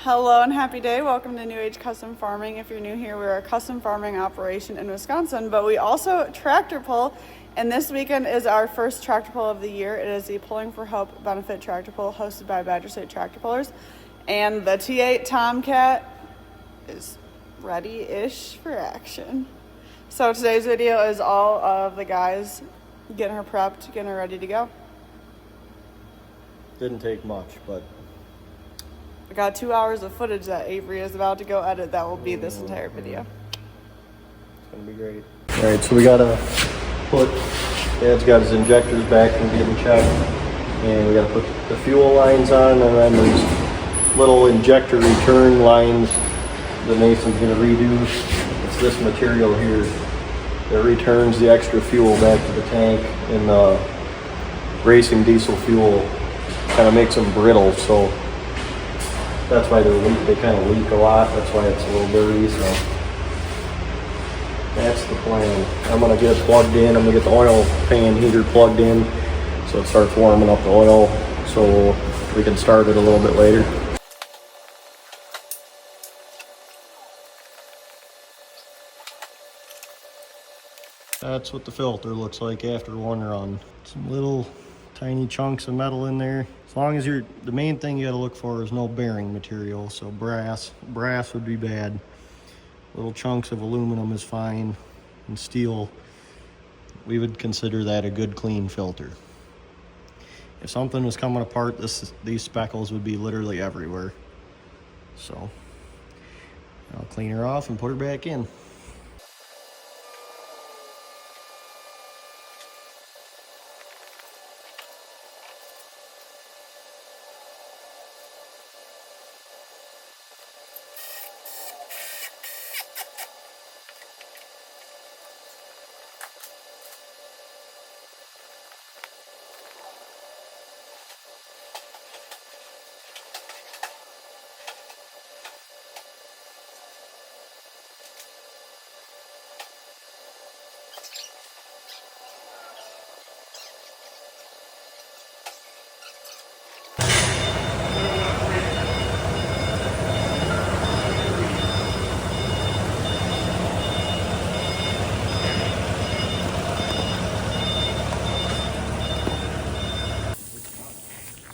Hello and happy day. Welcome to New Age Custom Farming. If you're new here, we're a custom farming operation in Wisconsin, but we also tractor pull, and this weekend is our first tractor pull of the year. It is the Pulling for Hope Benefit Tractor Pull hosted by Badger State Tractor Pullers, and the T8 Tomcat is ready-ish for action. So today's video is all of the guys getting her prepped, getting her ready to go. Didn't take much, but I got 2 hours of footage that Avery is about to go edit that will be this entire video. It's gonna be great. All right, so we gotta put, Dad's got his injectors back and get them checked. And we gotta put the fuel lines on, and then there's little injector return lines that Nathan's gonna redo. It's this material here that returns the extra fuel back to the tank, and the racing diesel fuel kind of makes them brittle, so that's why they kind of leak a lot. That's why it's a little dirty, so that's the plan. I'm gonna get it plugged in. I'm gonna get the oil pan heater plugged in so it starts warming up the oil so we can start it a little bit later. That's what the filter looks like after one run. Some little tiny chunks of metal in there. As long as the main thing you gotta look for is no bearing material, so brass would be bad. Little chunks of aluminum is fine, and steel, we would consider that a good clean filter. If something was coming apart, these speckles would be literally everywhere. So I'll clean her off and put her back in.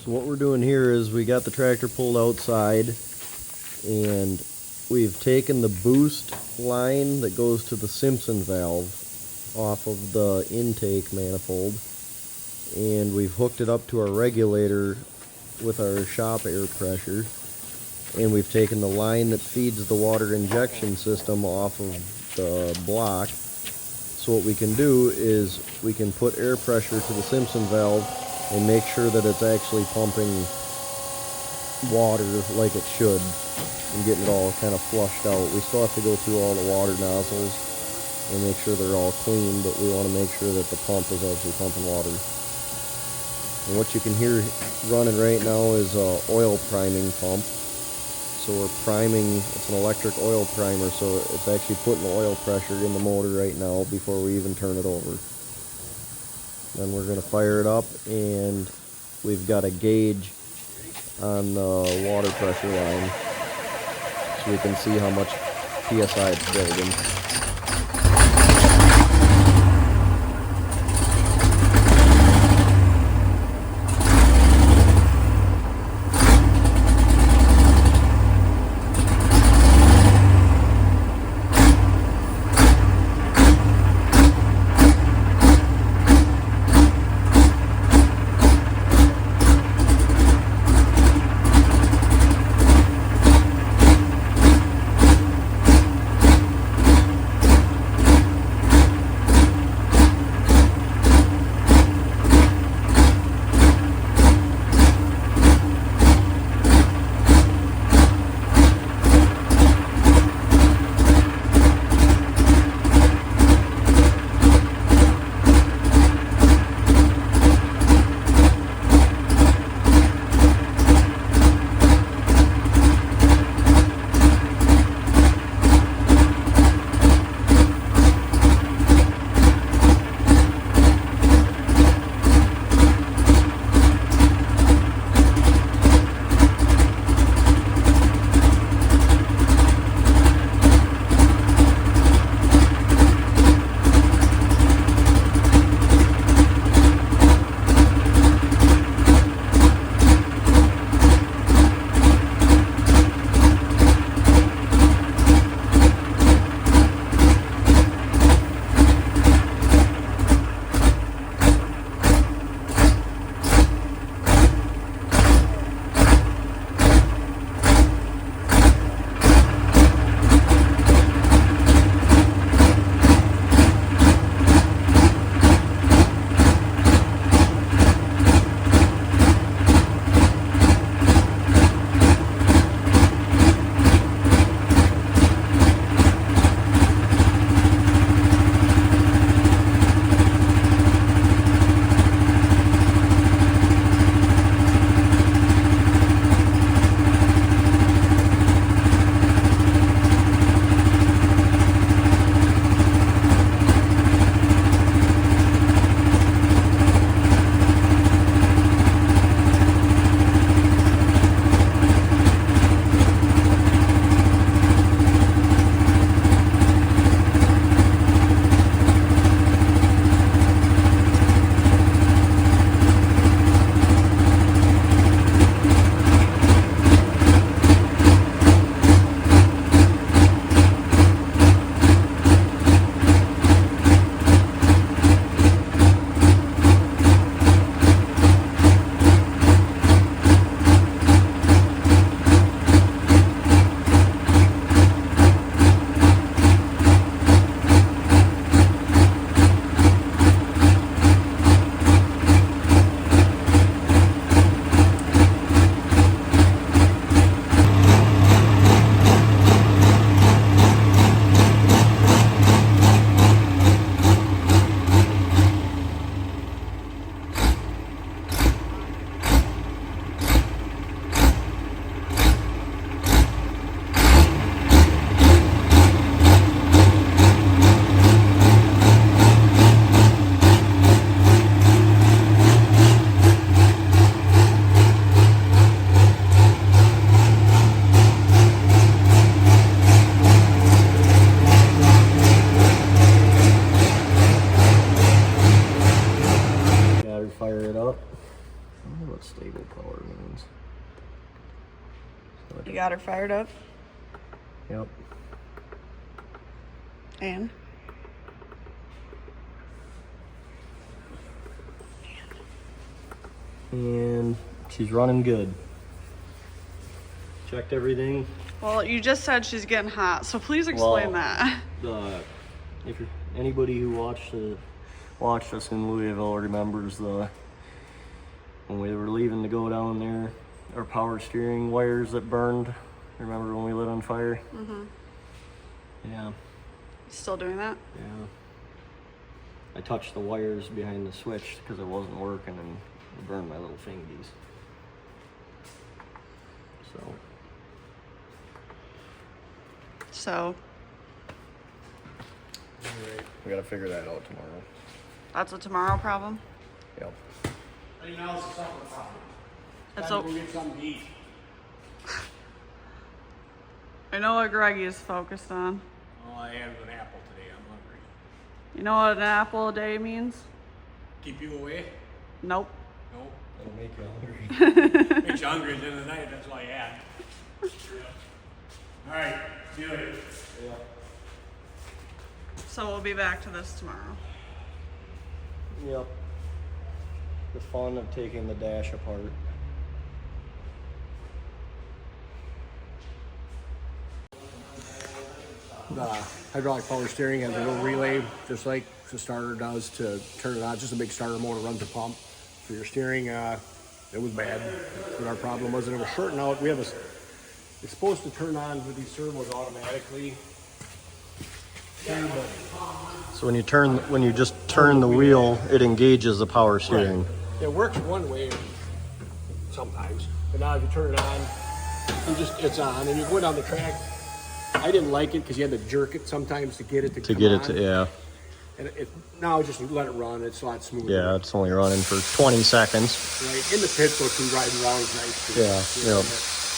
So what we're doing here is we got the tractor pulled outside, and we've taken the boost line that goes to the Simpson valve off of the intake manifold, and we've hooked it up to our regulator with our shop air pressure, and we've taken the line that feeds the water injection system off of the block. So what we can do is we can put air pressure to the Simpson valve and make sure that it's actually pumping water like it should and getting it all kind of flushed out. We still have to go through all the water nozzles and make sure they're all clean, but we want to make sure that the pump is actually pumping water. And what you can hear running right now is a oil priming pump. So we're priming, it's an electric oil primer, so it's actually putting the oil pressure in the motor right now before we even turn it over. Then we're going to fire it up, and we've got a gauge on the water pressure line so we can see how much PSI it's building. fire it up. I don't know what stable power means. So You got her fired up? Yep. And? And she's running good. Checked everything. Well, you just said she's getting hot, so please explain that. If you're, anybody who watched us in Louisville remembers when we were leaving to go down there, our power steering wires that burned. Remember when we lit on fire? Mm-hmm. Yeah. Still doing that? Yeah. I touched the wires behind the switch because it wasn't working and it burned my little fingies. So, We gotta figure that out tomorrow. that's a tomorrow problem? Yep. Right now it's a supper problem. It's Time to go get something to eat. I know what Greggy is focused on. Oh, I had an apple today. I'm hungry. You know what an apple a day means? Keep you away? Nope. No. It'll make you hungry. Makes you hungry at the end of the night. That's why I had. All right. See you later. Yeah. So we'll be back to this tomorrow. Yep. The fun of taking the dash apart. The hydraulic power steering has a little relay, just like the starter does, to turn it on. It's just a big starter motor, runs a pump for your steering. It was bad. What our problem was, that it was shorting out. We have it's supposed to turn on with these servos automatically. So when you just turn the wheel, it engages the power steering. Right. It works one way sometimes, but now if you turn it on, it's on, and you're going down the track. I didn't like it because you had to jerk it sometimes to get it to come on. Yeah. And now just let it run. It's a lot smoother. Yeah, it's only running for 20 seconds. Right. In the pit, so too, riding around is nice too. Yeah. Yep.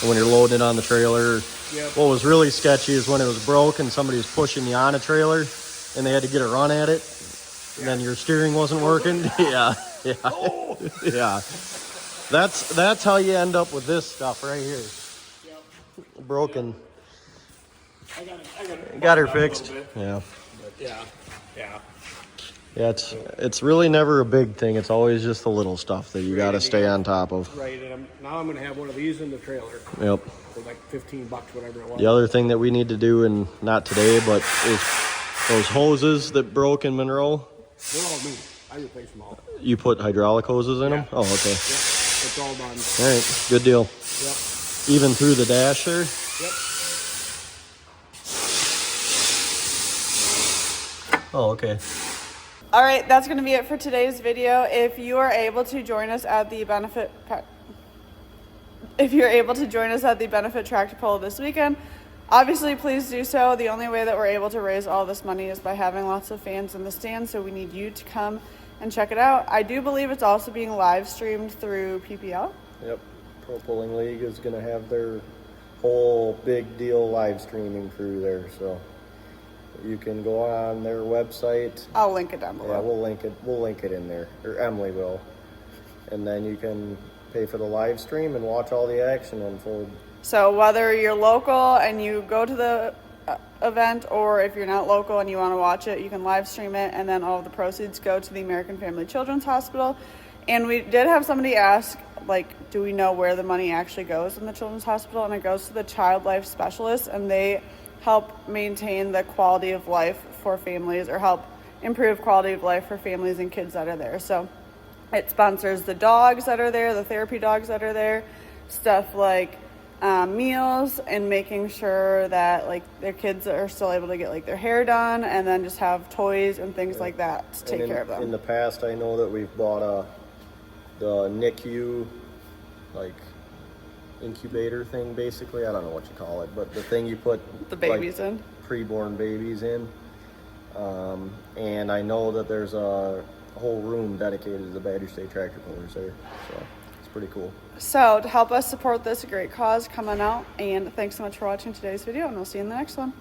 And when you're loading it on the trailer, Yep. what was really sketchy is when it was broke and somebody was pushing you on a trailer and they had to get a run at it, and then your steering wasn't working. Yeah. Yeah. Oh! Yeah. That's how you end up with this stuff right here. Yep. Broken. I got Got her bumped up a fixed. little bit, Yeah. but yeah. Yeah, it's really never a big thing. It's always just the little stuff that you got to stay on top of. Right. And now I'm gonna have one of these in the trailer Yep. for like $15, whatever it was. The other thing that we need to do, and not today, but is those hoses that broke in Monroe. They're all new. I replaced them all. You put hydraulic hoses in them? Yeah. Oh, okay. Yep. It's all done. All right, good deal. Yep. Even through the dash there? Yep. Oh, okay. All right, that's going to be it for today's video. If you are able to join us at the benefit tractor pull this weekend, obviously please do so. The only way that we're able to raise all this money is by having lots of fans in the stand, so we need you to come and check it out. I do believe it's also being live streamed through PPL. Yep. Pro Pulling League is going to have their whole big deal live streaming through there, so you can go on their website. I'll link it down below. Yeah, we'll link it in there, or Emily will. And then you can pay for the live stream and watch all the action unfold. So whether you're local and you go to the event, or if you're not local and you want to watch it, you can live stream it, and then all of the proceeds go to the American Family Children's Hospital. And we did have somebody ask, like, do we know where the money actually goes in the Children's Hospital? And it goes to the Child Life Specialists, and they help maintain the quality of life for families, or help improve quality of life for families and kids that are there. So it sponsors the dogs that are there, the therapy dogs that are there, stuff like meals, and making sure that like their kids are still able to get like their hair done, and then just have toys and things like that to take care of them. In the past, I know that we've bought the NICU, like, incubator thing, basically. I don't know what you call it, but the thing you put The babies in. Preborn babies in. And I know that there's a whole room dedicated to the Badger State tractor pullers there, so it's pretty cool. So to help us support this great cause, come on out, and thanks so much for watching today's video, and we'll see you in the next one.